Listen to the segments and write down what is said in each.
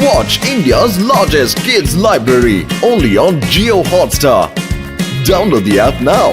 Watch India's largest kids library only on Jio Hotstar. Download the app now.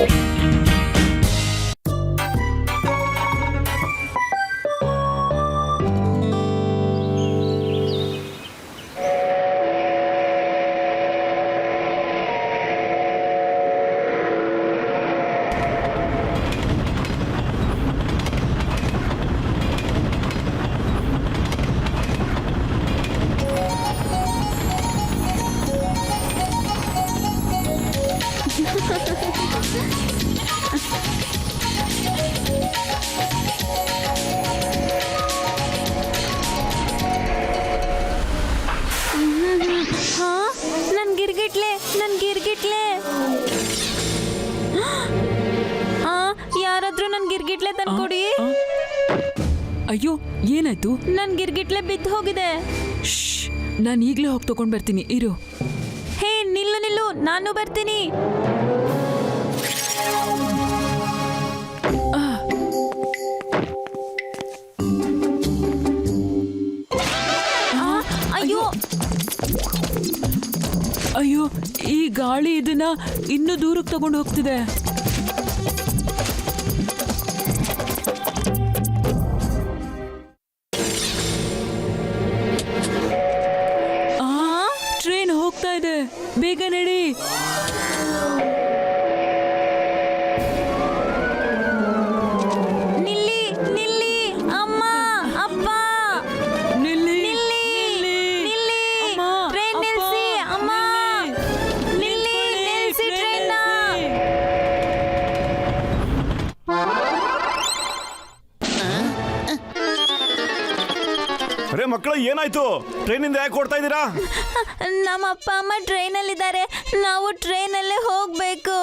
ಯಾರಾದ್ರೂ ನನ್ ಗಿರ್ಗಿಟ್ಲೆ ತಂದ್ಕೊಡಿ. ಅಯ್ಯೋ ಏನಾಯ್ತು? ನನ್ ಗಿರ್ಗಿಟ್ಲೆ ಬಿದ್ದು ಹೋಗಿದೆ. ನಾನು ಈಗಲೇ ಹೋಗಿ ತಗೊಂಡ್ ಬರ್ತೀನಿ ಇರು. ಹೇ ನಿಲ್ಲು ನಿಲ್ಲು, ನಾನು ಬರ್ತೀನಿ. ಅಯ್ಯೋ ಅಯ್ಯೋ, ಈ ಗಾಳಿ ಇದನ್ನ ಇನ್ನೂ ದೂರಕ್ಕೆ ತಗೊಂಡು ಹೋಗ್ತಿದೆ. ಟ್ರೈನ್ ಹೋಗ್ತಾ ಇದೆ, ಬೇಗ ನಡಿ. ನಿಲ್ಲಿ ನಿಲ್ಲಿ, ಅಮ್ಮ ಅಪ್ಪ ನಿಲ್ಲಿ ನಿಲ್ಲಿ ನಿಲ್ಲಿ, ಟ್ರೈನ್ ನಿಲ್ಸಿ ಅಮ್ಮ, ನಿಲ್ಲಿ ನಿಲ್ಸಿ ಟ್ರೈನ್. ಅರೆ ಮಕ್ಕಳ, ಏನಾಯ್ತು? ಟ್ರೈನಿಂದ ಯಾಕೆ ಓಡ್ತಾ ಇದ್ದೀರಾ? ನಮ್ಮ ಅಪ್ಪ ಅಮ್ಮ ಟ್ರೈನ್ ಅಲ್ಲಿ ಇದ್ದಾರೆ, ನಾವು ಟ್ರೈನ್ ಅಲ್ಲೇ ಹೋಗ್ಬೇಕು.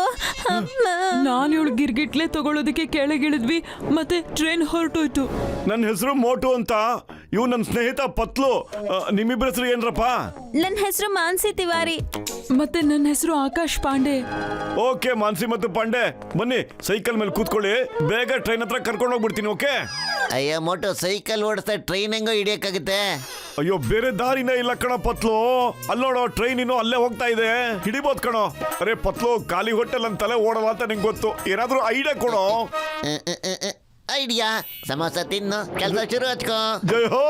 ನಾನು ಇವಳು ಗಿರ್ಗಿಟ್ಲೆ ತಗೊಳ್ಳೋದಕ್ಕೆ ಕೆಳಗಿಳಿದ್ವಿ, ಮತ್ತೆ ಟ್ರೈನ್ ಹೊರಟೋಯ್ತು. ನನ್ನ ಹೆಸರು ಮೋಟು ಅಂತ, ಇವ್ ನನ್ನ ಸ್ನೇಹಿತ ಪತ್ಲು. ನಿಮ್ಮಿಬ್ಬರ ಹೆಸರು ಏನ್ರಪ್ಪ? ನನ್ನ ಹೆಸರು ಮಾನ್ಸಿ ತಿವಾರಿ. ಮತ್ತೆ ನನ್ನ ಹೆಸರು ಆಕಾಶ್ ಪಾಂಡೆ. ಓಕೆ ಮಾನ್ಸಿ ಮತ್ತು ಪಾಂಡೆ, ಬನ್ನಿ ಸೈಕಲ್ ಮೇಲೆ ಕೂತ್ಕೊಳ್ಳಿ, ಬೇಗ ಟ್ರೈನ್ ಹತ್ರ ಕರ್ಕೊಂಡು ಹೋಗ್ಬಿಡ್ತೀನಿ. ಓಕೆ? ಅಯ್ಯೋ ಮೋಟು, ಸೈಕಲ್ ಓಡಿಸ್ತಾ ಟ್ರೈನ್ ಹೆಂಗೋ ಹಿಡಿಯಕ್ಕಾಗುತ್ತೆ? ಅಯ್ಯೋ ಬೇರೆ ದಾರಿನೇ ಇಲ್ಲ ಕಣ ಪತ್ಲು. ಅಲ್ಲೋಡೋ, ಟ್ರೈನ್ ಇನ್ನು ಅಲ್ಲೇ ಹೋಗ್ತಾ ಇದೆ, ಹಿಡಿಬೋದು ಕಣೋ. ಅರೆ ಪತ್ಲು, ಖಾಲಿ ಹೊಟ್ಟೆಲ್ ನನ್ನ ತಲೆ ಓಡಲ್ಲ ಅಂತ ನಿಂಗೆ ಗೊತ್ತು, ಏನಾದ್ರೂ ಐಡಿಯಾ ಕೊಡೋ. ಐಡಿಯಾ? ಸಮೋಸ ತಿನ್ನು, ಕೆಲಸ ಶುರು ಹಚ್ಕೋ. ಜೈ ಹೋ.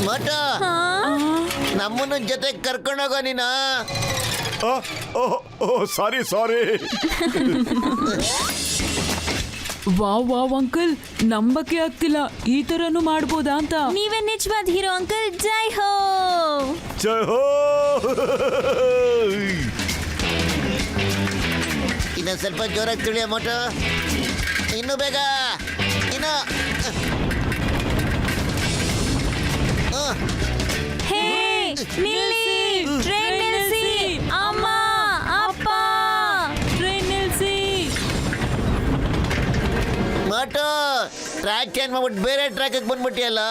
ಮೋಟು, ನಮ್ಮನ್ನ ಜೊತೆ ಕರ್ಕೊಂಡೋಗೋ ನೀನು. ಸಾರಿ ಸಾರಿ. ವಾವ್ ವಾವ್ ಅಂಕಲ್, ನಂಬಕ್ಕೆ ಆಗ್ತಿಲ್ಲ, ಈ ತರನು ಮಾಡ್ಬೋದಾ ಅಂತ. ನೀವೇ ನಿಜವಾದ ಹೀರೋ ಅಂಕಲ್. ಜೈ ಹೋ ಜೈ ಹೋ. ಇನ್ನು ಸ್ವಲ್ಪ ಜೋರಾಗಿ ತುಳಿಯ ಮೋಟು, ಇನ್ನು ಬೇಗ, ಇನ್ನು. ಹೇ ನಿಲ್ಲಿ, ಟ್ರೈನ್ ನಿಲ್ಸಿ ಅಮ್ಮ ಅಪ್ಪ, ಟ್ರೈನ್ ನಿಲ್ಸಿ. ಮೋಟು, ಟ್ರ್ಯಾಕ್ ಚೇಂಜ್ ಮಾಡ್ಬಿಟ್ಟು ಬೇರೆ ಟ್ರ್ಯಾಕ್ ಬಂದ್ಬಿಟ್ಟಿಯಲ್ಲ.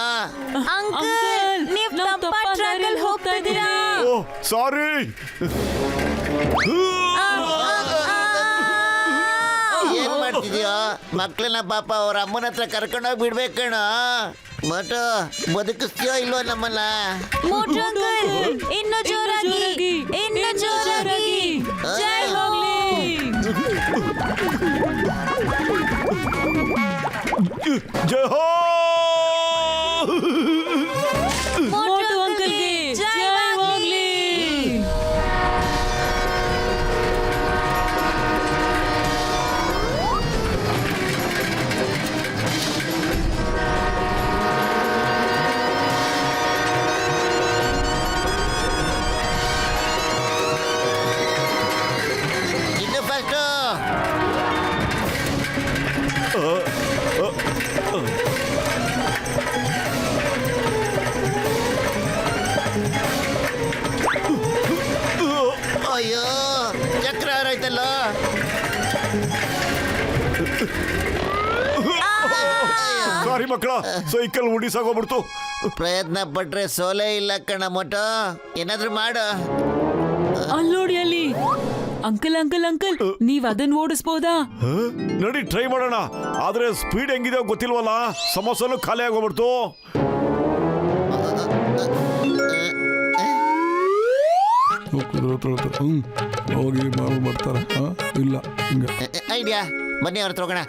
ಅಂಕಲ್ ನೀವು ತಪ್ಪ ಟ್ರ್ಯಾಕ್ ಅಲ್ಲಿ ಹೋಗ್ತಾ ಇದ್ದೀರಾ. ಸಾರಿ. ಏನ್ ಮಾಡ್ತಿದ್ಯೋ? ಮಕ್ಳನ್ನ ಪಾಪ ಅವ್ರ ಅಮ್ಮನ ಹತ್ರ ಕರ್ಕೊಂಡೋಗಿ ಬಿಡ್ಬೇಕಣ. ಮೋಟು, ಬದುಕಿಸ್ತೀಯೋ ಇಲ್ವೋ ನಮ್ಮನ್ನ? ಮೋಟು ಅಂಕಲ್, ಇನ್ನು ಜೋರಾಗಿ, ಇನ್ನು ಜೋರಾಗಿ. ಜೈ ಹೋ. ಜೈ ಹೋ. ಮೋಟು ಅಂಕಲ್ಗೆ ಜೈ ಹೋಗ್ಲಿ. ಇನ್ನು ಫಸ್ಟು. ಅಯ್ಯೋ, ಚಕ್ರ ಹಾರಾಯ್ತಲ್ಲ. ಸಾರಿ ಮಕ್ಕಳ, ಸೈಕಲ್ ಉಡಿಸಾಗೋಗ್ಬಿಡ್ತು. ಪ್ರಯತ್ನ ಪಟ್ರೆ ಸೋಲೇ ಇಲ್ಲ ಕಣ ಮೋಟು, ಏನಾದ್ರೂ ಮಾಡು. ಅಲ್ಲೋಡಿ ಅಲ್ಲಿ ಅಂಕಲ್ ಅಂಕಲ್ ಅಂಕಲ್ ನೀವ್ ಅದನ್ನ ಓಡಿಸ್ಬೋದಾ? ಹ? ನಡಿ ಟ್ರೈ ಮಾಡೋಣ. ಆದ್ರೆ ಸ್ಪೀಡ್ ಹೆಂಗಿದೆ ಗೊತ್ತಿಲ್ವಲ್ಲ, ಸಮೋಸನು ಖಾಲಿ ಆಗೋಗ್ಬಿಡ್ತು. ಹೋಗಿ ಮಾಡ್ತಾರೆ ಇಲ್ಲ ಹಿಂಗೆ ಐಡಿಯಾ, ಬನ್ನಿ ಅವ್ರ ಹೋಗೋಣ.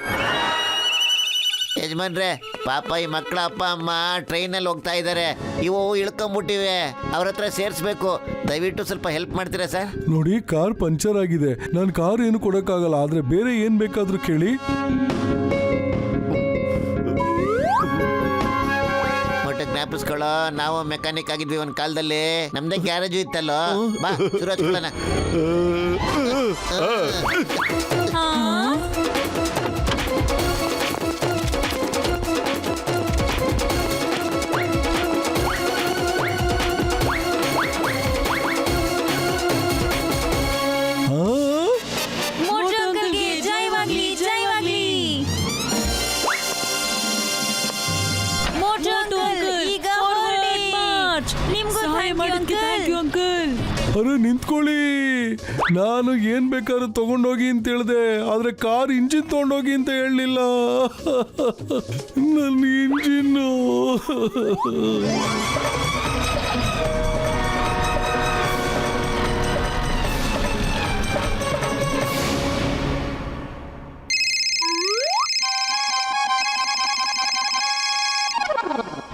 ಯಜಮಾನ್ರೆ, ಪಾಪ ಈ ಮಕ್ಕಳ ಅಪ್ಪ ಅಮ್ಮ ಟ್ರೈನಲ್ಲಿ ಹೋಗ್ತಾ ಇದ್ದಾರೆ, ಇವು ಇಳ್ಕೊಂಬಿಟ್ಟಿವೆ, ಅವ್ರ ಹತ್ರ ಸೇರಿಸ್ಬೇಕು. ದಯವಿಟ್ಟು ಸ್ವಲ್ಪ ಹೆಲ್ಪ್ ಮಾಡ್ತೀರಾ ಸರ್? ನೋಡಿ, ಕಾರ್ ಪಂಚರ್ ಆಗಿದೆ, ನಾನು ಕಾರ್ ಏನು ಕೊಡಕ್ಕಾಗಲ್ಲ, ಆದ್ರೆ ಬೇರೆ ಏನ್ ಬೇಕಾದ್ರೂ ಕೇಳಿ. ಒಟ್ಟು ಜ್ಞಾಪಿಸ್ಕೊಳ್ಳೋ, ನಾವು ಮೆಕ್ಯಾನಿಕ್ ಆಗಿದ್ವಿ ಒಂದ್ ಕಾಲದಲ್ಲಿ, ನಮ್ದೇ ಗ್ಯಾರೇಜು ಇತ್ತಲ್ಲೋ. ಬಾ ಶುರು ಹಚ್ಕೊಳ್ಳೋಣ. ಮೋಟು ಅಂಕಲ್ಗೆ ಜಯವಾಗ್ಲಿ, ಜಯವಾಗ್ಲಿ. ಮೋಟು ಅಂಕಲ್, ಈಗ ಹೊರಡಿ. ನಿಮ್ಗೂ ಸಹಾಯ ಮಾಡೋದಕ್ಕೆ ಥ್ಯಾಂಕ್ ಯು ಅಂಕಲ್. ಅರೆ ನಿಂತ್ಕೊಳ್ಳಿ, ನಾನು ಏನ್ ಬೇಕಾದ್ರೂ ತಗೊಂಡೋಗಿ ಅಂತ ಹೇಳ್ದೆ, ಆದ್ರೆ ಕಾರ್ ಇಂಜಿನ್ ತಗೊಂಡೋಗಿ ಅಂತ ಹೇಳಲಿಲ್ಲ. ನನ್ನ ಇಂಜಿನ್ನು.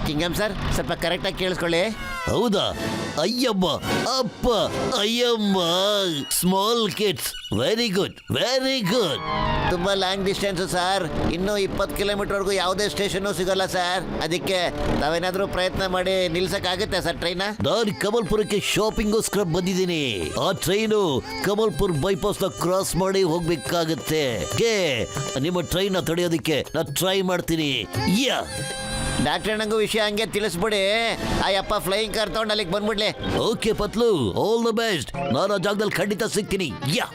ಕಿಂಗಮ್ ಸರ್, ಸ್ವಲ್ಪ ಕರೆಕ್ಟಾಗಿ ಕೇಳಿಸ್ಕೊಳ್ಳಿ. ಹೌದಾ? ಅಯ್ಯಮ್ಮ, ಅಪ್ಪ, ಅಯ್ಯಮ್ಮ, small kids, very good, very good. ತುಂಬಾ ಲಾಂಗ್ ಡಿಸ್ಟೆನ್ಸ್ ಸರ್, ಇನ್ನೂ 20 ಕಿಲೋಮೀಟರ್ವರೆಗೂ ಯಾವುದೇ ಸ್ಟೇಷನ್ ಸಿಗಲ್ಲ ಸರ್. ಅದಕ್ಕೆ ತಾವೇನಾದ್ರೂ ಪ್ರಯತ್ನ ಮಾಡಿ ನಿಲ್ಸಕ್ಕಾಗುತ್ತೆ ಸರ್ ಟ್ರೈನ್? ನಾನು ಕಮಲ್ಪುರಕ್ಕೆ ಶಾಪಿಂಗೋಸ್ಕರ ಬಂದಿದ್ದೀನಿ. ಆ ಟ್ರೈನು ಕಮಲ್ಪುರ್ ಬೈಪಾಸ್ ನ ಕ್ರಾಸ್ ಮಾಡಿ ಹೋಗ್ಬೇಕಾಗತ್ತೆ. ನಿಮ್ಮ ಟ್ರೈನ್ ನ ತಡೆಯೋದಕ್ಕೆ ನಾನು ಟ್ರೈ ಮಾಡ್ತೀನಿ. ಯಾ ಡಾಕ್ಟರ್ ನಂಗೂ ವಿಷಯ ಹಂಗೆ ತಿಳಿಸ್ಬಿಡಿ. ಆ ಯಪ್ಪ ಫ್ಲೈಯಿಂಗ್ ಕಾರ್ ತಗೊಂಡು ಅಲ್ಲಿಗೆ ಬಂದ್ಬಿಡ್ಲಿ. ಓಕೆ ಪತ್ಲು, ಆಲ್ ದ ಬೆಸ್ಟ್. ನಾನು ಆ ಜಾಗದಲ್ಲಿ ಖಂಡಿತ ಸಿಗ್ತೀನಿ. ಯಾ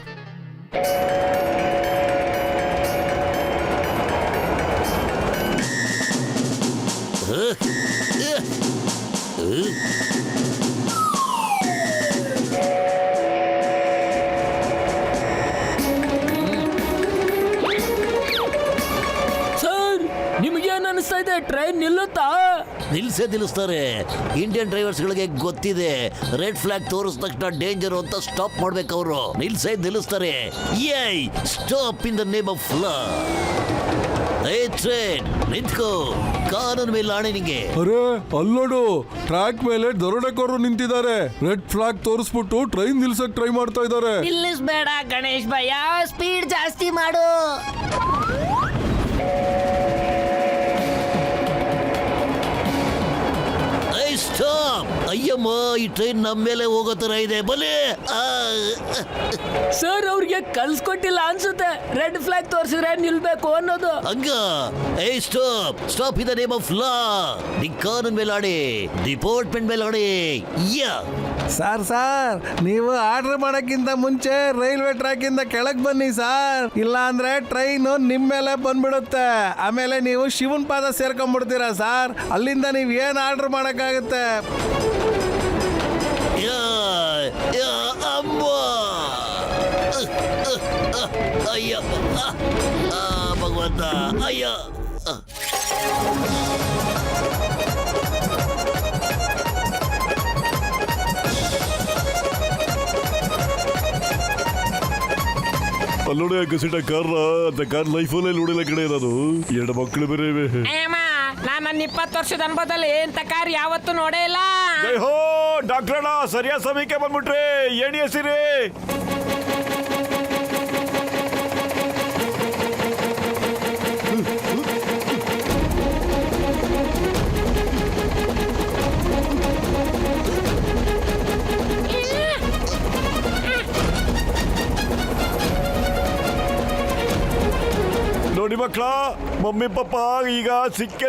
ಸರ್, ನಿಮ್ಗೇನ್ ಅನಿಸ್ತಾ ಇದೆ? ಟ್ರೈನ್ ನಿಲ್ಲುತ್ತಾ? ನಿಲ್ಲಿಸ್ತಾರೆ. ಇಂಡಿಯನ್ ಡ್ರೈವರ್ಸ್ ಗಳಿಗೆ ಗೊತ್ತಿದೆ, ರೆಡ್ ಫ್ಲಾಗ್ ತೋರಿಸಿದ ತಕ್ಷಣ ಡೇಂಜರ್ ಅಂತ ಸ್ಟಾಪ್ ಮಾಡ್ಬೇಕು. ಅವರು ನಿಲ್ಲಿಸ್ತಾರೆ. ಏಯ್, stop in the name of law. ಏ ಟ್ರೈನ್ ನಿಂತ್ಕೋ, ಕಾನೂನು ಮೇಲೆ ಆಣೆ ನಿಂಗೆ. ಅರೆ ಅಲ್ಲೋಡು, ಟ್ರ್ಯಾಕ್ ಮೇಲೆ ದರೋಡೆಕೋರರು ನಿಂತಿದ್ದಾರೆ. ರೆಡ್ ಫ್ಲಾಗ್ ತೋರಿಸ್ಬಿಟ್ಟು ಟ್ರೈನ್ ನಿಲ್ಸಕ್ ಟ್ರೈ ಮಾಡ್ತಾ ಇದ್ದಾರೆ. ನಿಲ್ಲಿಸ್ಬೇಡ ಗಣೇಶ್ ಭಯ್ಯ, ಸ್ಪೀಡ್ ಜಾಸ್ತಿ ಮಾಡು. ಸ್ಟಾಪ್. ಅಯ್ಯಮ್ಮ, ಈ ಟ್ರೈನ್ ನಮ್ಮ ಮೇಲೆ ಹೋಗೋ ತರ ಇದೆ. ಬಲೆ ಸರ್, ಅವ್ರಿಗೆ ಕಲ್ಸ್ಕೊಟ್ಟಿಲ್ಲ ಅನ್ಸುತ್ತೆ ರೆಡ್ ಫ್ಲಾಗ್ ತೋರಿಸಿದ್ರೆ ನಿಲ್ಬೇಕು ಅನ್ನೋದು. ಹಂಗ. ಏ stop, stop in the name of law. The ಕಾನೂನು ಮೇಲೆ ಆಡಿ, ಡಿಪಾರ್ಟ್ಮೆಂಟ್ ಮೇಲೆ ಆಡಿ. ಯಾ ಸರ್, ನೀವು ಆರ್ಡರ್ ಮಾಡಕ್ಕಿಂತ ಮುಂಚೆ ರೈಲ್ವೆ ಟ್ರ್ಯಾಕ್ ಇಂದ ಕೆಳಗ್ ಬನ್ನಿ ಸರ್, ಇಲ್ಲ ಅಂದ್ರೆ ಟ್ರೈನ್ ನಿಮ್ ಮೇಲೆ ಬಂದ್ಬಿಡುತ್ತೆ. ಆಮೇಲೆ ನೀವು ಶಿವನ್ ಪಾದ ಸೇರ್ಕೊಂಡ್ಬಿಡ್ತೀರಾ ಸರ್. ಅಲ್ಲಿಂದ ನೀವ್ ಏನ್ ಆರ್ಡರ್ ಮಾಡಕ್ಕಾಗುತ್ತೆ? ಯಾ ಯಾ ಅಮ್ಮ. ಅಯ್ಯ, ಭಗವಂತ, ಅಯ್ಯ. ಅಲ್ಲೋಡೆ ಗಸಿಟ ಕಾರ್ ಅಂತ ಕಾರ್ ಲೈಫಲ್ಲೇ ನೋಡಿಲ್ಲ ಕಡೆ. ನಾನು 2 ಮಕ್ಕಳು ಬೇರೆ ಇವೆ. ನಾನು ನನ್ನ 20 ವರ್ಷದ ಅನುಭವದಲ್ಲಿ ಇಂಥ ಕಾರ್ ಯಾವತ್ತೂ ನೋಡೇ ಇಲ್ಲ. ಜೈ ಹೋ ಡಾಕ್ಟ್ರಣ್ಣ, ಸರಿಯಾದ ಸಮಯಕ್ಕೆ ಬಂದ್ಬಿಟ್ರಿ. ಏಣಿ ಹಸಿರಿ. ನೋಡಿ ಮಕ್ಕಳ, ಮಮ್ಮಿ ಪಾಪ ಈಗ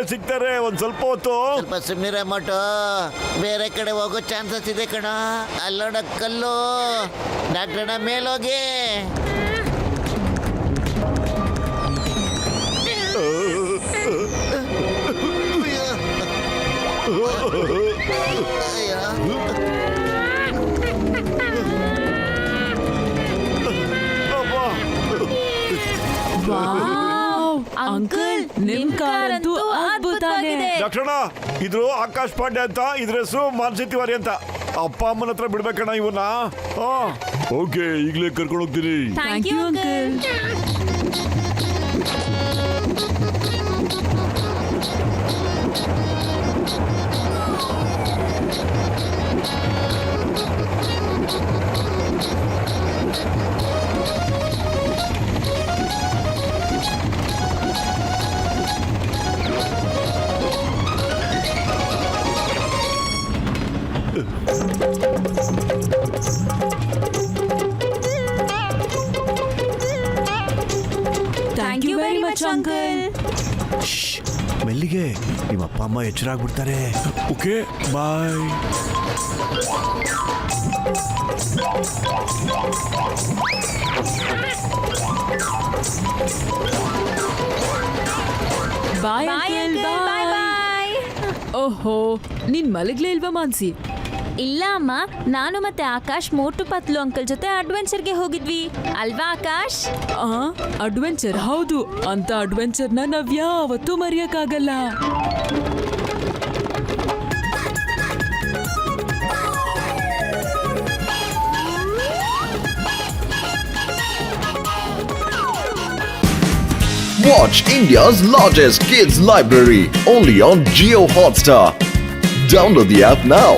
ಸಿಗ್ತಾರೆ. ಒಂದ್ ಸ್ವಲ್ಪ ಹೊತ್ತು ಸ್ವಲ್ಪ ಸುಮ್ಮನಿರ ಮೋಟು, ಬೇರೆ ಕಡೆ ಹೋಗೋ ಚಾನ್ಸಸ್ ಇದೆ ಕಣ. ಅಲ್ಲೋಡ ಕಲ್ಲು. ಡಾಕ್ಟರ್ನ ಮೇಲೋಗಿ. ಅಂಕಲ್ ನಿಮ್ ಕಾರಂತೂ ಅದ್ಭುತವಾಗಿದೆ. ಲಕ್ಷಣ ಇದ್ರು ಆಕಾಶ್ ಪಾಂಡೆ ಅಂತ, ಇದ್ರ ಹೆಸರು ಮಾನ್ಸಿ ತಿವಾರಿ ಅಂತ. ಅಪ್ಪ ಅಮ್ಮನ ಹತ್ರ ಬಿಡ್ಬೇಕಣ್ಣ ಇವನ್ನ. ಓಕೆ, ಈಗಲೇ ಕರ್ಕೊಂಡು ಹೋಗ್ತೀನಿ. Thank you uncle. Thank you very much uncle. ಮೆಲ್ಲಿಗೆ, ನಿಮ್ಮ ಅಪ್ಪ ಅಮ್ಮ ಎಚ್ಚರ ಆಗ್ಬಿಡ್ತಾರೆ. Okay, bye. Bye uncle. Bye bye. Bye. ಓಹೋ, ನೀನ್ ಮಲಗ್ಲೇ ಇಲ್ವಾ ಮಾನ್ಸಿ? ಇಲ್ಲ ಅಮ್ಮ, ನಾನು ಮತ್ತೆ ಆಕಾಶ್ ಮೋಟು ಪತ್ಲು ಅಂಕಲ್ ಜೊತೆ ಅಡ್ವೆಂಚರ್ಗೆ ಹೋಗಿದ್ವಿ ಅಲ್ವಾ ಆಕಾಶ್? ಅಡ್ವೆಂಚರ್? ಹೌದು. ಅಂತ ಅಡ್ವೆಂಚರ್ನ ನಾವ್ ಯಾವತ್ತೂ ಮರೆಯಕ್ಕಾಗಲ್ಲ. Watch India's largest kids library only on Geo Hotstar. Download the app now.